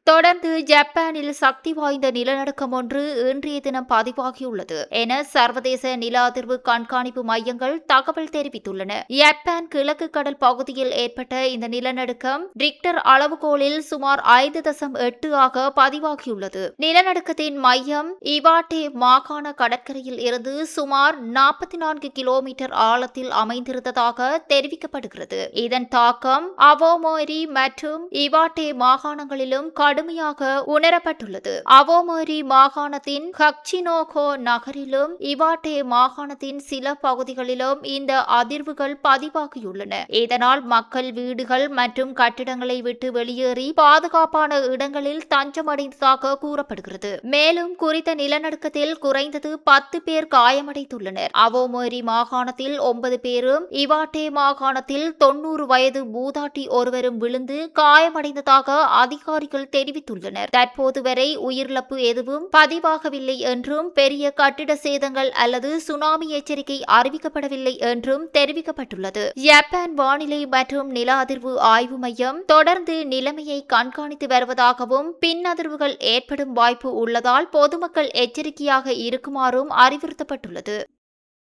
தொடர்ந்து ஜப்பானில் சக்தி வாய்ந்த நிலநடுக்கம் ஒன்று இன்றைய தினம் பதிவாகியுள்ளது என சர்வதேச நில அதிர்வு கண்காணிப்பு மையங்கள் தகவல் தெரிவித்துள்ளன. ஜப்பான் கிழக்கு கடல் பகுதியில் ஏற்பட்ட இந்த நிலநடுக்கம் ரிக்டர் அளவுகோலில் சுமார் 5.8 ஆக பதிவாகியுள்ளது. நிலநடுக்கத்தின் மையம் இவாட்டே மாகாண கடற்கரையில் இருந்து சுமார் 44 கிலோமீட்டர் ஆழத்தில் அமைந்திருந்ததாக தெரிவிக்கப்படுகிறது. இதன் தாக்கம் அவொமோரி மற்றும் இவாட்டே மாகாணங்களிலும் கடுமையாக உணரப்பட்டுள்ளது. அவொமோரி மாகாணத்தின் ஹச்சினோகோ நகரிலும் இவாட்டே மாகாணத்தின் சில பகுதிகளிலும் இந்த அதிர்வுகள் பதிவாகியுள்ளன. இதனால் மக்கள் வீடுகள் மற்றும் கட்டிடங்களை விட்டு வெளியேறி பாதுகாப்பான இடங்களில் தஞ்சமடைந்ததாக கூறப்படுகிறது. மேலும் குறித்த நிலநடுக்கத்தில் குறைந்தது 10 பேர் காயமடைந்துள்ளனர். அவொமோரி மாகாணத்தில் 9 பேரும் இவாட்டே மாகாணத்தில் 90 வயது மூதாட்டி ஒருவரும் விழுந்து காயமடைந்ததாக அதிகாரிகள் தெரிவித்துள்ளனர். தற்போது வரை உயிரிழப்பு எதுவும் பதிவாகவில்லை என்றும் பெரிய கட்டிட சேதங்கள் அல்லது சுனாமி எச்சரிக்கை அறிவிக்கப்படவில்லை என்றும் தெரிவிக்கப்பட்டுள்ளது. ஜப்பான் வானிலை மற்றும் நில அதிர்வு ஆய்வு மையம் தொடர்ந்து நிலைமையை கண்காணித்து வருவதாகவும் பின் அதிர்வுகள் ஏற்படும் வாய்ப்பு உள்ளதால் பொதுமக்கள் எச்சரிக்கையாக இருக்குமாறும் அறிவுறுத்தப்பட்டுள்ளது.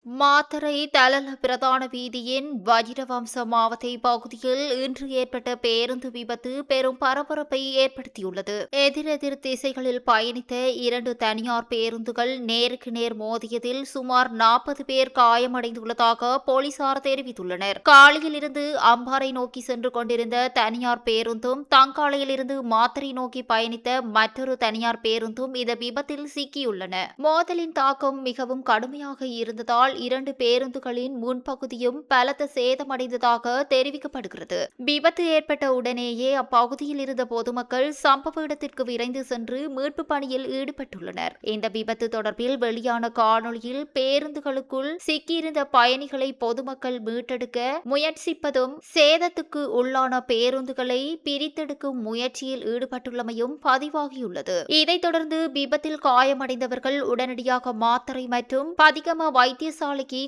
மாத்தறை தலல பிரதான வீதியின் வஜிரவம்ச மாவத்தை பகுதியில் இன்று ஏற்பட்ட பேருந்து விபத்து பெரும் பரபரப்பை ஏற்படுத்தியுள்ளது. எதிரெதிர் திசைகளில் பயணித்த 2 தனியார் பேருந்துகள் நேருக்கு நேர் மோதியதில் சுமார் 40 பேர் காயமடைந்துள்ளதாக போலீசார் தெரிவித்துள்ளனர். காலியில் இருந்து அம்பாறை நோக்கி சென்று கொண்டிருந்த தனியார் பேருந்தும் தங்காலையில் இருந்து மாத்தறை நோக்கி பயணித்த மற்றொரு தனியார் பேருந்தும் இந்த விபத்தில் சிக்கியுள்ளன. மோதலின் தாக்கம் மிகவும் கடுமையாக இருந்ததால் 2 பேருந்துகளின் முன்பகுதியும் பலத்த சேதமடைந்ததாக தெரிவிக்கப்படுகிறது. விபத்து ஏற்பட்ட உடனேயே அப்பகுதியில் இருந்த பொதுமக்கள் சம்பவ இடத்திற்கு விரைந்து சென்று மீட்பு பணியில் ஈடுபட்டுள்ளனர். இந்த விபத்து தொடர்பில் வெளியான காணொலியில் பேருந்துகளுக்குள் சிக்கியிருந்த பயணிகளை பொதுமக்கள் மீட்டெடுக்க முயற்சிப்பதும் சேதத்துக்கு உள்ளான பேருந்துகளை பிரித்தெடுக்கும் முயற்சியில் ஈடுபட்டுள்ளமையும் பதிவாகியுள்ளது. இதைத் தொடர்ந்து விபத்தில் காயமடைந்தவர்கள் உடனடியாக மாத்தறை மற்றும் பதிகம வைத்தியசாலைக்கு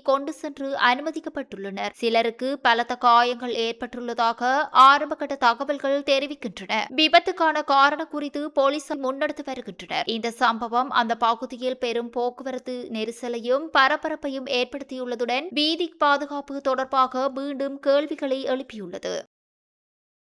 கொண்டு சென்று அனுமதிக்கப்பட்டுள்ளனர். சிலருக்கு பலத்த காயங்கள் ஏற்பட்டுள்ளதாக ஆரம்பகட்ட தகவல்கள் தெரிவிக்கின்றன. விபத்துக்கான காரணம் குறித்து போலீசார் முன்னெடுத்து வருகின்றனர். இந்த சம்பவம் அந்த பகுதியில் பெரும் போக்குவரத்து நெரிசலையும் பரபரப்பையும் ஏற்படுத்தியுள்ளதுடன் வீதி பாதுகாப்பு தொடர்பாக மீண்டும் கேள்விகளை எழுப்பியுள்ளது.